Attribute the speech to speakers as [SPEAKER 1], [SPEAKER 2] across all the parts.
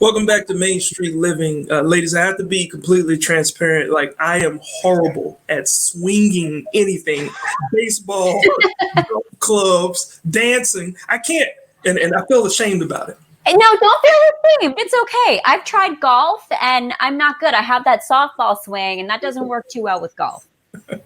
[SPEAKER 1] Welcome back to Main Street Living. Ladies, I have to be completely transparent. Like, I am horrible at swinging anything, baseball, golf clubs, dancing. I can't, and I feel ashamed about it.
[SPEAKER 2] No, don't feel ashamed. It's okay. I've tried golf, and I'm not good. I have that softball swing, and that doesn't work too well with golf.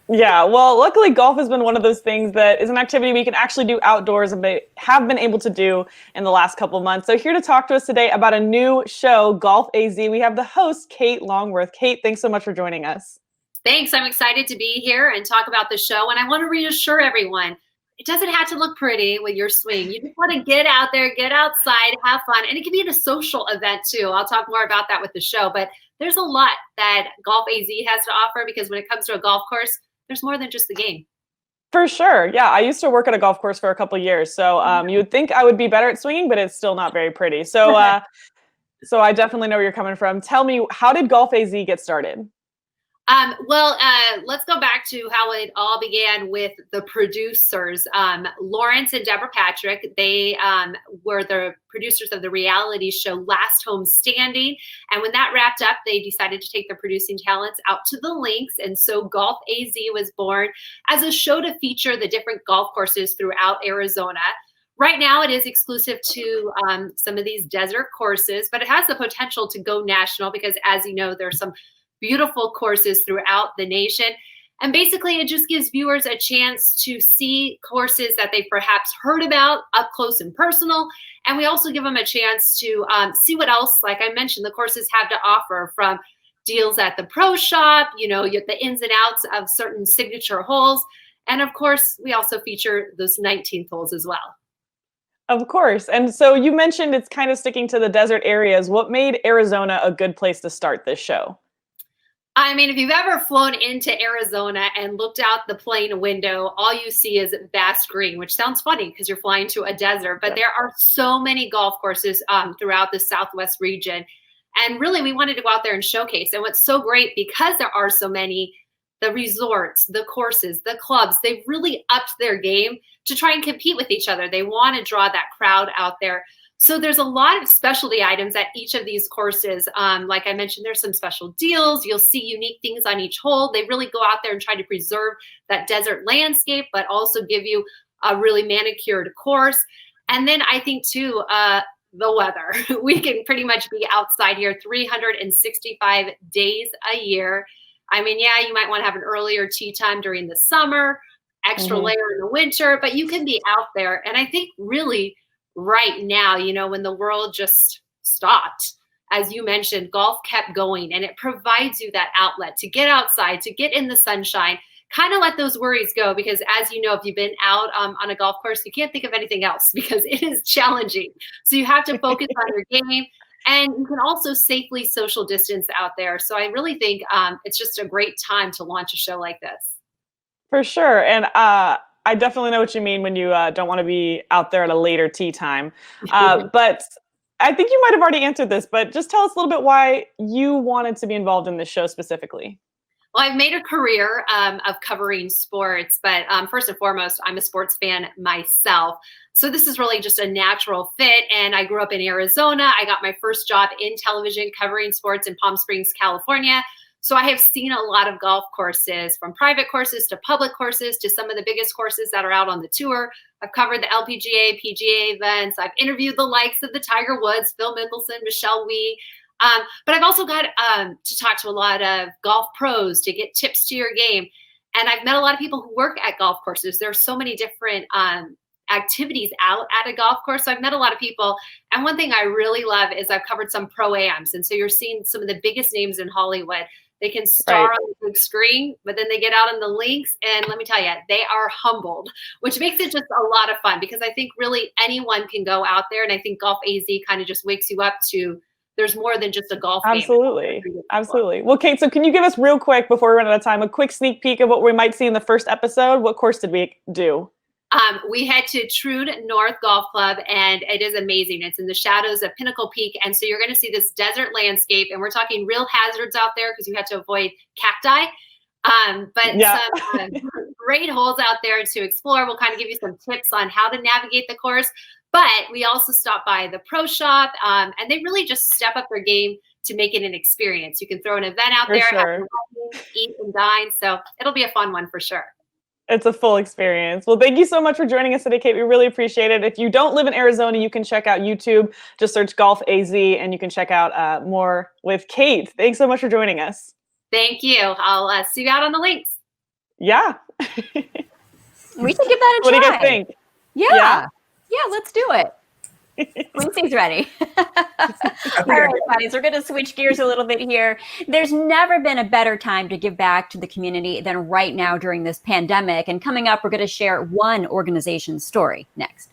[SPEAKER 3] Yeah, well, luckily golf has been one of those things that is an activity we can actually do outdoors and have been able to do in the last couple of months. So here to talk to us today about a new show, Golf AZ, we have the host, Kate Longworth. Kate, thanks so much for joining us.
[SPEAKER 4] Thanks. I'm excited to be here and talk about the show. And I want to reassure everyone, it doesn't have to look pretty with your swing. You just want to get out there, get outside, have fun. And it can be a social event too. I'll talk more about that with the show. But there's a lot that Golf AZ has to offer, because when it comes to a golf course, there's more than just the game.
[SPEAKER 3] For sure. Yeah, I used to work at a golf course for a couple of years. So you would think I would be better at swinging, but it's still not very pretty. So, so I definitely know where you're coming from. Tell me, how did Golf AZ get started?
[SPEAKER 4] Let's go back to how it all began with the producers. Lawrence and Deborah Patrick, they were the producers of the reality show Last Home Standing. And when that wrapped up, they decided to take their producing talents out to the links. And so Golf AZ was born as a show to feature the different golf courses throughout Arizona. Right now, it is exclusive to some of these desert courses, but it has the potential to go national because, as you know, there's some beautiful courses throughout the nation. And basically, it just gives viewers a chance to see courses that they perhaps heard about up close and personal. And we also give them a chance to see what else, like I mentioned, the courses have to offer, from deals at the pro shop, you know, the ins and outs of certain signature holes. And of course, we also feature those 19th holes as well.
[SPEAKER 3] Of course. And so you mentioned it's kind of sticking to the desert areas. What made Arizona a good place to start this show?
[SPEAKER 4] I mean, if you've ever flown into Arizona and looked out the plane window, all you see is vast green, which sounds funny because you're flying to a desert, but there are so many golf courses throughout the Southwest region. And really, we wanted to go out there and showcase. And what's so great, because there are so many, the resorts, the courses, the clubs, they've really upped their game to try and compete with each other. They want to draw that crowd out there. So there's a lot of specialty items at each of these courses. Like I mentioned, there's some special deals. You'll see unique things on each hole. They really go out there and try to preserve that desert landscape, but also give you a really manicured course. And then I think too, the weather. We can pretty much be outside here 365 days a year. I mean, yeah, you might want to have an earlier tee time during the summer, extra layer in the winter, but you can be out there. And I think really, right now, you know, when the world just stopped, as you mentioned, golf kept going, and it provides you that outlet to get outside, to get in the sunshine, kind of let those worries go. Because as you know, if you've been out on a golf course, you can't think of anything else because it is challenging. So you have to focus on your game, and you can also safely social distance out there. So I really think it's just a great time to launch a show like this.
[SPEAKER 3] For sure. And I definitely know what you mean when you don't want to be out there at a later tee time. But I think you might have already answered this, but just tell us a little bit why you wanted to be involved in this show specifically.
[SPEAKER 4] Well, I've made a career of covering sports, but first and foremost, I'm a sports fan myself. So this is really just a natural fit. And I grew up in Arizona. I got my first job in television covering sports in Palm Springs, California. So I have seen a lot of golf courses, from private courses to public courses to some of the biggest courses that are out on the tour. I've covered the LPGA, PGA events. I've interviewed the likes of the Tiger Woods, Phil Mickelson, Michelle Wie. But I've also got to talk to a lot of golf pros to get tips to your game. And I've met a lot of people who work at golf courses. There are so many different activities out at a golf course. So I've met a lot of people. And one thing I really love is I've covered some pro-ams. And so you're seeing some of the biggest names in Hollywood. They can star on the big screen, but then they get out on the links. And let me tell you, they are humbled, which makes it just a lot of fun, because I think really anyone can go out there. And I think Golf AZ kind of just wakes you up to there's more than just a golf game.
[SPEAKER 3] Absolutely. Well, Kate, so can you give us real quick before we run out of time, a quick sneak peek of what we might see in the first episode? What course did we do?
[SPEAKER 4] We head to Troon North Golf Club, and it is amazing. It's in the shadows of Pinnacle Peak. And so you're going to see this desert landscape, and we're talking real hazards out there because you have to avoid cacti. Some great holes out there to explore. We'll kind of give you some tips on how to navigate the course. But we also stop by the pro shop, and they really just step up their game to make it an experience. You can throw an event out
[SPEAKER 3] For
[SPEAKER 4] there,
[SPEAKER 3] sure.
[SPEAKER 4] eat and dine. So it'll be a fun one for sure.
[SPEAKER 3] It's a full experience. Well, thank you so much for joining us today, Kate. We really appreciate it. If you don't live in Arizona, you can check out YouTube. Just search Golf AZ, and you can check out more with Kate. Thanks so much for joining us.
[SPEAKER 4] Thank you. I'll see you out on the links.
[SPEAKER 3] Yeah.
[SPEAKER 2] We should give that a
[SPEAKER 3] What
[SPEAKER 2] try.
[SPEAKER 3] do you guys think?
[SPEAKER 2] Yeah, let's do it. Lindsay's ready. All right, guys, we're going to switch gears a little bit here. There's never been a better time to give back to the community than right now during this pandemic. And coming up, we're going to share one organization's story next.